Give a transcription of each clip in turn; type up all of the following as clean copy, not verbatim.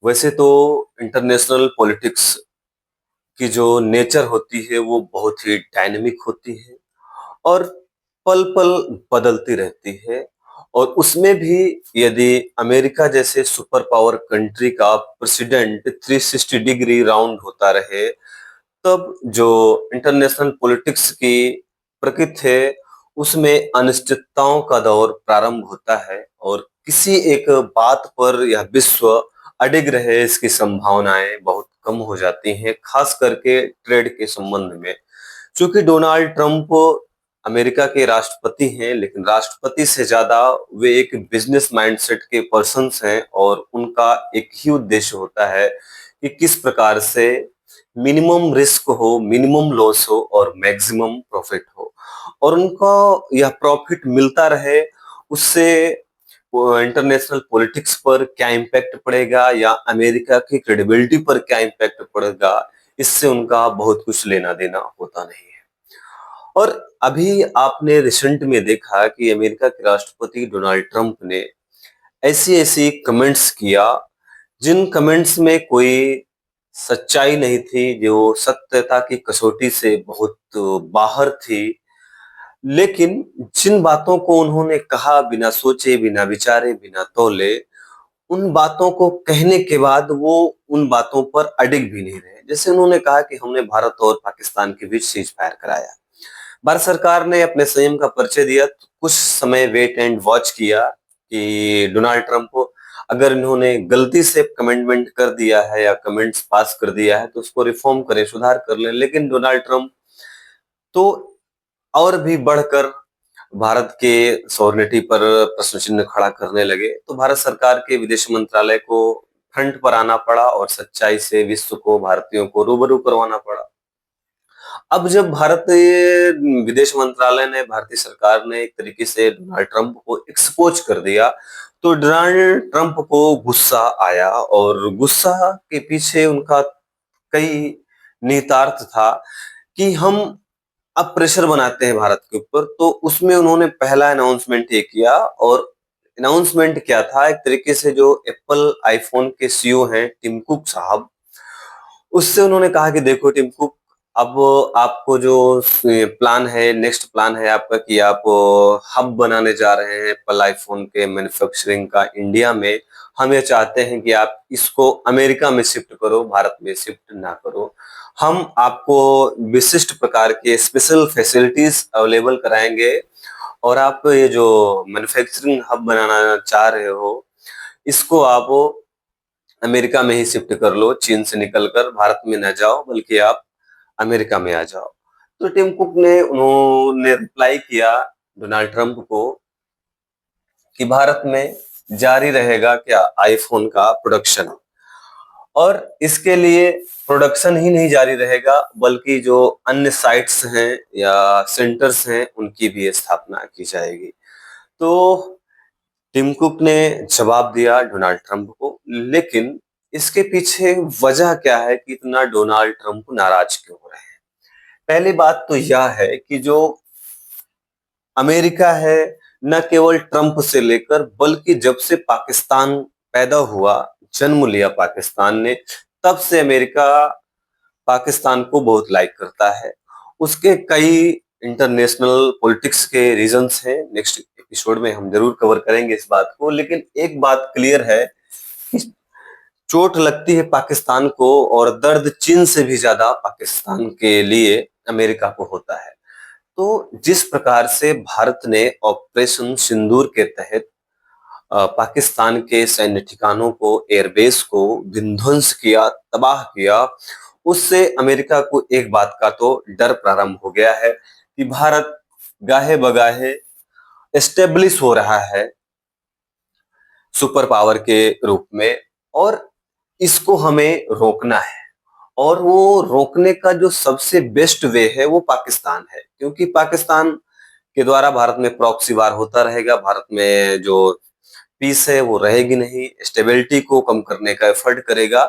वैसे तो international politics की जो नेचर होती है वो बहुत ही डायनेमिक होती है और पल-पल बदलती रहती है और उसमें भी यदि अमेरिका जैसे सुपर पावर कंट्री का प्रेसिडेंट 360 डिग्री राउंड होता रहे, तब जो इंटरनेशनल पॉलिटिक्स की प्रकृति है, उसमें अनिश्चितताओं का दौर प्रारंभ होता है और किसी एक बात पर यह विश्व अडिग रहे इसकी संभावनाएं बहुत कम हो जाती हैं, खास करके ट्रेड के संबंध में। चूंकि डोनाल्ड ट्रंप अमेरिका के राष्ट्रपति हैं, लेकिन राष्ट्रपति से ज्यादा वे एक बिजनेस माइंडसेट के पर्सन्स हैं और उनका एक ही उद्देश्य होता है कि किस प्रकार से मिनिमम रिस्क हो, मिनिमम लॉस हो और मैक्सिमम प्रॉफिट हो और उनका यह प्रॉफिट मिलता रहे। उससे इंटरनेशनल पॉलिटिक्स पर क्या इम्पैक्ट पड़ेगा या अमेरिका की क्रेडिबिलिटी पर क्या इम्पैक्ट पड़ेगा, इससे उनका बहुत कुछ लेना देना होता नहीं है। और अभी आपने रिसेंट में देखा कि अमेरिका के राष्ट्रपति डोनाल्ड ट्रंप ने ऐसी ऐसी कमेंट्स किया जिन कमेंट्स में कोई सच्चाई नहीं थी, जो सत्यता की कसौटी से बहुत बाहर थी। लेकिन जिन बातों को उन्होंने कहा बिना सोचे, बिना विचारे, बिना तौले, उन बातों को कहने के बाद वो उन बातों पर अडिग भी नहीं रहे। जैसे उन्होंने कहा कि हमने भारत और पाकिस्तान के बीच सीज फायर कराया। भारत सरकार ने अपने संयम का परिचय दिया, तो कुछ समय वेट एंड वॉच किया कि डोनाल्ड ट्रंप को अगर इन्होंने गलती से कमेंटमेंट कर दिया है या कमेंट्स पास कर दिया है तो उसको रिफॉर्म करें, सुधार कर लें। लेकिन डोनाल्ड ट्रंप तो और भी बढ़कर भारत के सॉवरेनिटी पर प्रश्न चिन्ह खड़ा करने लगे। तो भारत सरकार के विदेश मंत्रालय को फ्रंट पर आना पड़ा और सच्चाई से विश्व को, भारतीयों को रूबरू करवाना पड़ा। अब जब विदेश मंत्रालय ने, भारतीय सरकार ने एक तरीके से डोनाल्ड ट्रंप को एक्सपोज कर दिया, तो डोनाल्ड ट्रंप को गुस्सा आया और गुस्सा के पीछे उनका कई निहितार्थ था कि हम अब प्रेशर बनाते हैं भारत के ऊपर। तो उसमें उन्होंने पहला अनाउंसमेंट ये किया और अनाउंसमेंट क्या था, एक तरीके से जो एप्पल आईफोन के सीईओ हैं टिम कुक साहब, उससे उन्होंने कहा कि देखो टिम कुक, अब आपको जो प्लान है, नेक्स्ट प्लान है आपका कि आप हब बनाने जा रहे हैं एप्पल आईफोन के मैन्युफैक्चरिंग का इंडिया में। हम ये चाहते हैं कि आप इसको अमेरिका में शिफ्ट करो, भारत में शिफ्ट ना करो। हम आपको विशिष्ट प्रकार के स्पेशल फैसिलिटीज अवेलेबल कराएंगे और आप ये जो मैन्युफैक्चरिंग हब बनाना चाह रहे हो, इसको आप अमेरिका में ही शिफ्ट कर लो, चीन से निकलकर भारत में ना जाओ, बल्कि आप अमेरिका में आ जाओ। तो टिम कुक ने उन्होंने रिप्लाई किया डोनाल्ड ट्रंप को कि भारत में जारी रहेगा क्या आईफोन का प्रोडक्शन, और इसके लिए प्रोडक्शन ही नहीं जारी रहेगा बल्कि जो अन्य साइट्स हैं या सेंटर्स हैं उनकी भी स्थापना की जाएगी। तो टिम कुक ने जवाब दिया डोनाल्ड ट्रंप को, लेकिन इसके पीछे वजह क्या है कि इतना डोनाल्ड ट्रंप नाराज क्यों हो रहे हैं? पहली बात तो यह है कि जो अमेरिका है, न केवल ट्रंप से लेकर बल्कि जब से पाकिस्तान पैदा हुआ, जन्म लिया पाकिस्तान ने, तब से अमेरिका पाकिस्तान को बहुत लाइक करता है। उसके कई इंटरनेशनल पॉलिटिक्स के रीजंस हैं, नेक्स्ट एपिसोड में हम जरूर कवर करेंगे इस बात को। लेकिन एक बात क्लियर है कि चोट लगती है पाकिस्तान को और दर्द चीन से भी ज्यादा पाकिस्तान के लिए अमेरिका को होता है। तो जिस प्रकार से भारत ने ऑपरेशन सिंदूर के तहत पाकिस्तान के सैन्य ठिकानों को, एयरबेस को विध्वंस किया, तबाह किया, उससे अमेरिका को एक बात का तो डर प्रारंभ हो गया है कि भारत गाहे बगाहे एस्टेब्लिश हो रहा है सुपर पावर के रूप में और इसको हमें रोकना है। और वो रोकने का जो सबसे बेस्ट वे है वो पाकिस्तान है, क्योंकि पाकिस्तान के द्वारा भारत में प्रॉक्सी वार होता रहेगा, भारत में जो पीस है वो रहेगी नहीं, स्टेबिलिटी को कम करने का एफर्ट करेगा।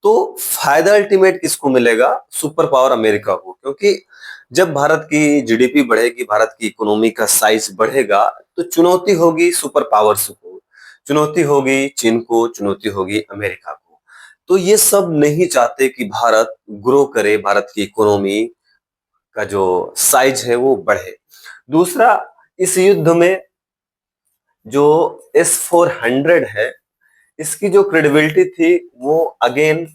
तो फायदा अल्टीमेट किसको मिलेगा? सुपर पावर अमेरिका को, क्योंकि जब भारत की जीडीपी बढ़ेगी, भारत की इकोनॉमी का साइज बढ़ेगा, तो चुनौती होगी सुपर पावर्स को, चुनौती होगी चीन को, चुनौती होगी अमेरिका को। तो ये सब नहीं चाहते कि भारत ग्रो करे, भारत की इकोनॉमी का जो साइज है वो बढ़े। दूसरा, इस युद्ध में जो S-400 है, इसकी जो क्रेडिबिलिटी थी वो अगेन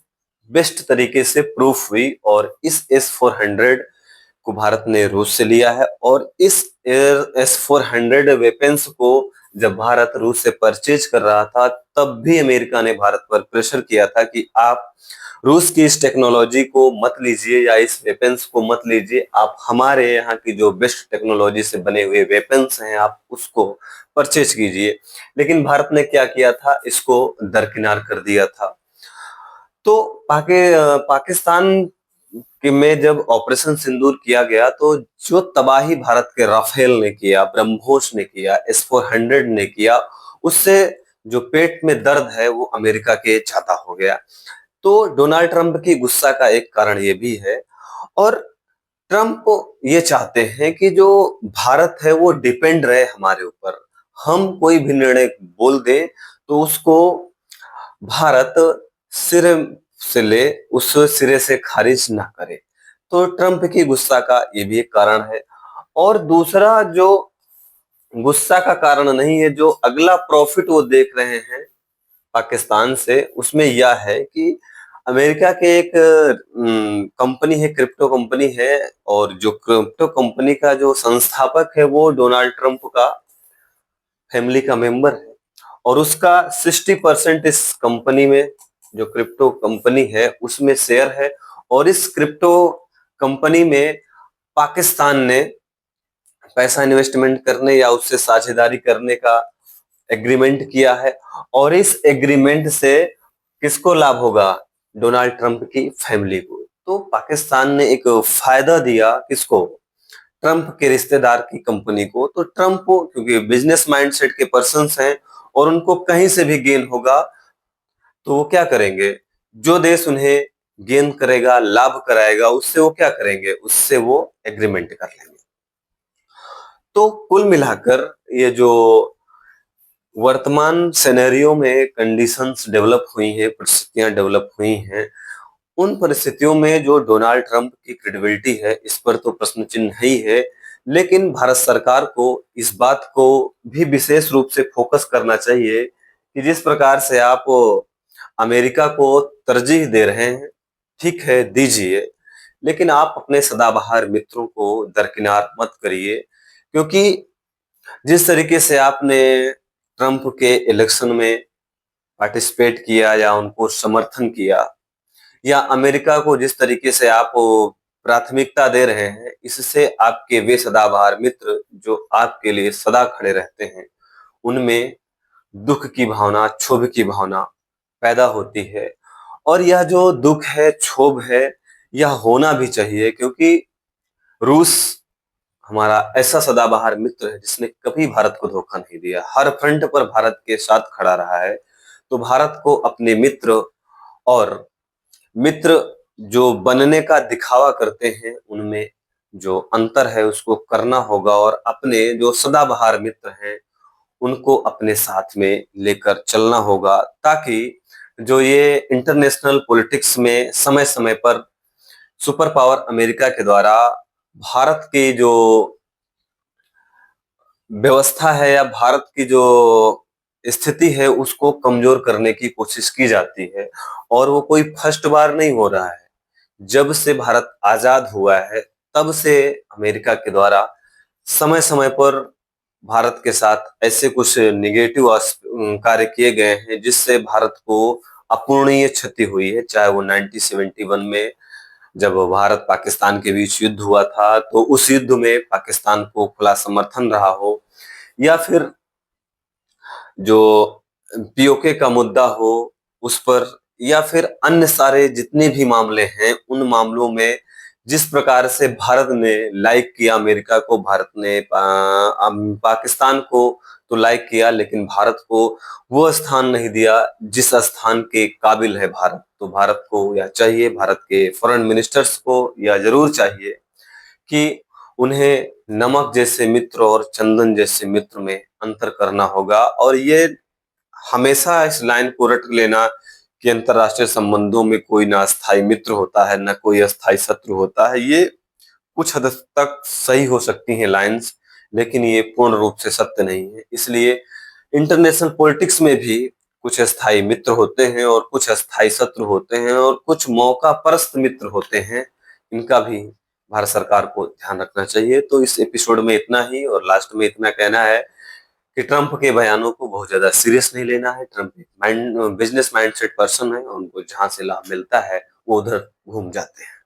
बेस्ट तरीके से प्रूफ हुई, और इस S-400 को भारत ने रूस से लिया है। और इस S-400 वेपन्स को जब भारत रूस से परचेज कर रहा था, तब भी अमेरिका ने भारत पर प्रेशर किया था कि आप रूस की इस टेक्नोलॉजी को मत लीजिए या इस वेपन्स को मत लीजिए, आप हमारे यहाँ की जो बेस्ट टेक्नोलॉजी से बने हुए वेपन्स हैं आप उसको परचेज कीजिए। लेकिन भारत ने क्या किया था, इसको दरकिनार कर दिया था। तो पाकिस्तान कि में जब ऑपरेशन सिंदूर किया गया, तो जो तबाही भारत के राफेल ने किया, ब्रह्मोस ने किया, S-400 ने किया, उससे जो पेट में दर्द है वो अमेरिका के ज्यादा हो गया। तो डोनाल्ड ट्रंप की गुस्सा का एक कारण ये भी है। और ट्रंप ये चाहते हैं कि जो भारत है वो डिपेंड रहे हमारे ऊपर। हम कोई भी निर्णय बोल दें तो उसको भारत सिरे से ले, उस सिरे से खारिज ना करे। तो ट्रंप की गुस्सा का ये भी एक कारण है। और दूसरा जो गुस्सा का कारण नहीं है, जो अगला प्रॉफिट वो देख रहे हैं पाकिस्तान से, उसमें यह है कि अमेरिका के एक कंपनी है, क्रिप्टो कंपनी है, और जो क्रिप्टो कंपनी का जो संस्थापक है वो डोनाल्ड ट्रंप का फैमिली का मेंबर है। और उसका 60% इस कंपनी में, जो क्रिप्टो कंपनी है उसमें शेयर है। और इस क्रिप्टो कंपनी में पाकिस्तान ने पैसा इन्वेस्टमेंट करने या उससे साझेदारी करने का एग्रीमेंट किया है। और इस एग्रीमेंट से किसको लाभ होगा? डोनाल्ड ट्रंप की फैमिली को। तो पाकिस्तान ने एक फायदा दिया किसको? ट्रंप के रिश्तेदार की कंपनी को। तो ट्रंप को, क्योंकि बिजनेस माइंडसेट के पर्सन्स हैं और उनको कहीं से भी गेन होगा, तो वो क्या करेंगे? जो देश उन्हें गेन करेगा, लाभ कराएगा, उससे वो क्या करेंगे? उससे वो एग्रीमेंट कर लेंगे। तो कुल मिलाकर ये जो वर्तमान सिनेरियो में कंडीशंस डेवलप हुई हैं, परिस्थितियां डेवलप हुई हैं, उन परिस्थितियों में जो डोनाल्ड ट्रंप की क्रेडिबिलिटी है, इस पर तो प्रश्न चिन्ह ही है। लेकिन भारत सरकार को इस बात को भी विशेष रूप से फोकस करना चाहिए कि जिस प्रकार से आप अमेरिका को तरजीह दे रहे हैं, ठीक है, दीजिए, लेकिन आप अपने सदाबहार मित्रों को दरकिनार मत करिए। क्योंकि जिस तरीके से आपने ट्रंप के इलेक्शन में पार्टिसिपेट किया या उनको समर्थन किया, या अमेरिका को जिस तरीके से आप प्राथमिकता दे रहे हैं, इससे आपके वे सदाबहार मित्र जो आपके लिए सदा खड़े रहते हैं, उनमें दुख की भावना, क्षोभ की भावना पैदा होती है। और यह जो दुख है, क्षोभ है, यह होना भी चाहिए, क्योंकि रूस हमारा ऐसा सदाबहार मित्र है जिसने कभी भारत को धोखा नहीं दिया, हर फ्रंट पर भारत के साथ खड़ा रहा है। तो भारत को अपने मित्र, और मित्र जो बनने का दिखावा करते हैं, उनमें जो अंतर है उसको करना होगा, और अपने जो सदाबहार मित्र हैं उनको अपने साथ में लेकर चलना होगा, ताकि जो ये इंटरनेशनल पॉलिटिक्स में समय समय पर सुपर पावर अमेरिका के द्वारा भारत की जो व्यवस्था है या भारत की जो स्थिति है उसको कमजोर करने की कोशिश की जाती है। और वो कोई फर्स्ट बार नहीं हो रहा है। जब से भारत आजाद हुआ है, तब से अमेरिका के द्वारा समय समय पर भारत के साथ ऐसे कुछ निगेटिव कार्य किए गए हैं जिससे भारत को अपूरणीय क्षति हुई है। चाहे वो 1971 में जब भारत पाकिस्तान के बीच युद्ध हुआ था, तो उस युद्ध में पाकिस्तान को खुला समर्थन रहा हो, या फिर जो पीओके का मुद्दा हो उस पर, या फिर अन्य सारे जितने भी मामले हैं, उन मामलों में जिस प्रकार से भारत ने लाइक किया अमेरिका को, भारत ने पाकिस्तान को तो लाइक किया, लेकिन भारत को वो स्थान नहीं दिया जिस स्थान के काबिल है भारत। तो भारत को या चाहिए, भारत के फॉरेन मिनिस्टर्स को या जरूर चाहिए कि उन्हें नमक जैसे मित्र और चंदन जैसे मित्र में अंतर करना होगा। और ये हमेशा इस लाइन को रट लेना कि अंतर्राष्ट्रीय संबंधों में कोई ना अस्थाई मित्र होता है, ना कोई अस्थाई शत्रु होता है। ये कुछ हद तक सही हो सकती हैं लाइन्स, लेकिन ये पूर्ण रूप से सत्य नहीं है। इसलिए इंटरनेशनल पॉलिटिक्स में भी कुछ अस्थाई मित्र होते हैं और कुछ अस्थाई शत्रु होते हैं और कुछ मौका परस्त मित्र होते हैं। इनका भी भारत सरकार को ध्यान रखना चाहिए। तो इस एपिसोड में इतना ही, और लास्ट में इतना कहना है कि ट्रंप के बयानों को बहुत ज्यादा सीरियस नहीं लेना है। ट्रंप एक बिजनेस माइंडसेट पर्सन है, उनको जहां से लाभ मिलता है वो उधर घूम जाते हैं।